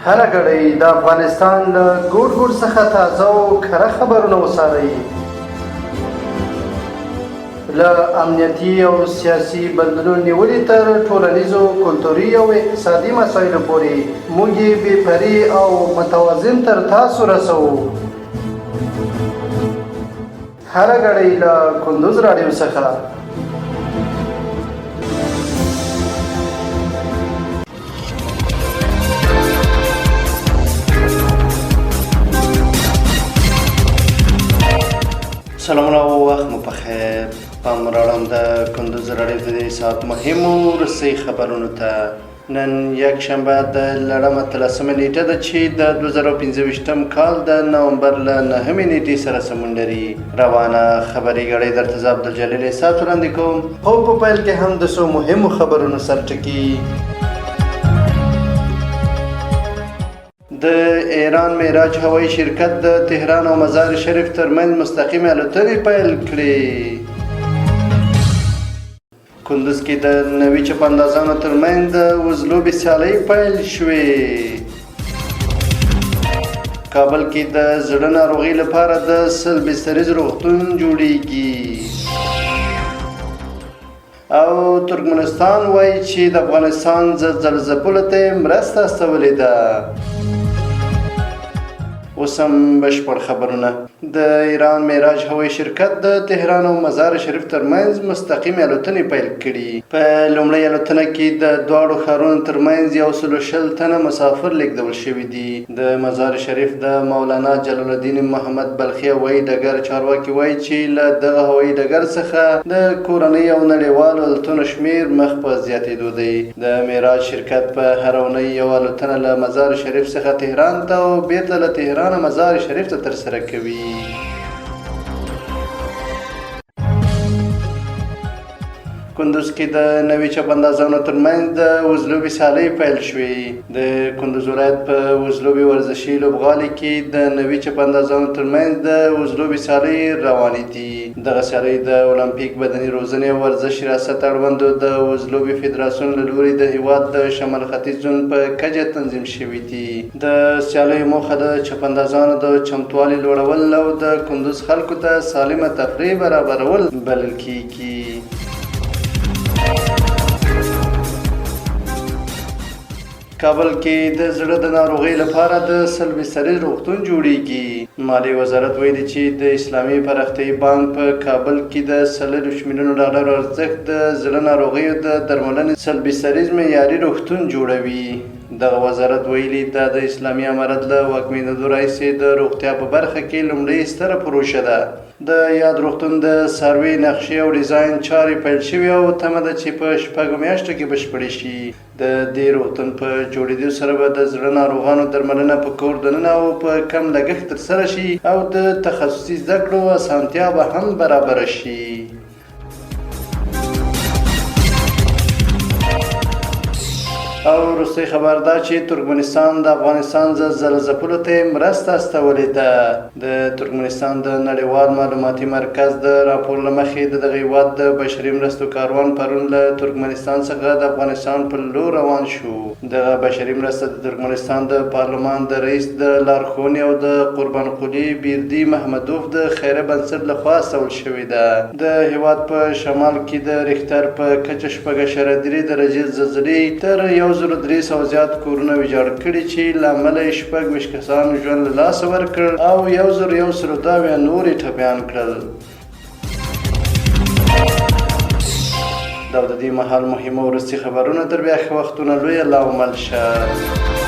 هره ګړۍ د افغانستان له ګوټ ګوټ څخه تازه او کره خبرونه وڅارئ. له امنیتي او سیاسي بدلون نیولې تر ټولنیزو، کلتوري او اقتصادي مسایلو پورې موږ یې بې پرې او متوازن تر تاسو رسوو. هره ګړۍ له کندوز راډیو څخه. سلامونه او وخت مو پخیر. پام راوړم د کندوز راډیو د دې ساعت مهمو ورسۍ خبرونو ته. نن یک شنبه د لړم 13مه نیټه ده چې د 2025 کال د نومبر له 9مې نیټې سره سمون لري. روانه خبري غړۍ درته زه عبدالجلیل احساس وړاندې کوم. خو په پیل کې هم د څو مهمو خبرونو سرټکي. د ایران معراج هوایي شرکت د تهران او مزار شریف ترمنځ مستقیمې الوتنې پیل کړې. کندوز کې د نوي چپاندازانو ترمنځ د وزلوبې سیالۍ پیل شوې. کابل کې د زړه ناروغۍ لپاره د 100 بستریز روغتون جوړیږي. او ترکمنستان وایي چې د افغانستان زلزله ځپلو ته مرسته استولې ده. اوس هم بشپړ خبرونه. د ایران معراج هوایي شرکت د تهران او مزار شریف ترمنځ مستقیمې الوتنې پیل کړي. په لومړۍ الوتنه کې د دواړو ښارونو ترمنځ 120 تنه مسافر لیږدول شوي دي. د مزار شریف د مولانا جلال الدین محمد بلخي هوایي ډګر چارواکي وایي چې له دغه هوایي ډګر څخه د کورنۍ او نړیوالو الوتنو شمیر مخ په زیاتېدو دی. د معراج شرکت په هره اونۍ یوه الوتنه له مزار شریف څخه تهران ته او بیرته له تهران مزار شریف ته ترسره کوي. کندوز کې د نوي چپاندازانو ترمنځ د وزلوبې سیالۍ پیل شوې. د کندوز ولایت په وزلوبې ورزشي لوبغالي کې د نوي چپاندازانو ترمنځ د وزلوبې سیالۍ روانې دي. دغه سیالۍ د اولمپیک بدني روزنې او ورزش ریاست اړوندو د وزلوبې فدراسیون له لوري د هیواد د شمال ختیځ زون په کچه تنظیم شوي دي. د سیالیو موخه د چپاندازانو د چمتووالي لوړول او د کندوز خلکو ته سالمه تفریح برابرول بلل کیږي. کابل کې د زړه د ناروغۍ لپاره د 100 بستریز روغتون جوړیږي. مالی وزارت ویلي چې د اسلامي پراختیایي بانک په کابل کې د 40 میلیونو ډالر ارزښت د زړه ناروغیو د درملنې 100 بستریز معیاري روغتون جوړوي. دغه وزارت ویلي دا د اسلامي امارت له واکمنېدو راهیسې د روغتیا په برخه کې لومړۍ ستره پروژه ده. د یاد روغتون د سروې نقشې او ډیزاین چارې پیل شوي او تمه ده چې په 6 میاشتو کې بشپړې شي. د دې روغتون په جوړېدو سره به د زړه ناروغانو درملنه په کور دننه او په کم لګښت ترسره شي او د تخصصي زده کړو اسانتیا به هم برابره شي. او وروستۍ خبر دا چې ترکمنستان د افغانستان زلزله ځپلو ته مرسته استولې ده. د ترکمنستان د نړیوال معلوماتي مرکز د راپور له مخې د دغه هېواد د بشري مرستو کاروان پرون له ترکمنستان څخه د افغانستان په لور روان شو. دغه بشري مرسته د ترکمنستان د پارلمان د رئیس د لارښوونې او د قربان قلي بیردي محمدوف د خیره بنسټ لخوا استول شوې ده. د هېواد په شمال کې د ریختر په کچه 4.3 درجې زلزلې تر 1300 زیات کورونه ویجاړ کړي چې له امله یې 26 کسانو ژوند له لاسه ورکړ او 1102 نور یې ټپیان کړل. دا د دې مهال مهمه وروستي خبرونه. تر بیا ښه وختونه لویه لا ومل شه.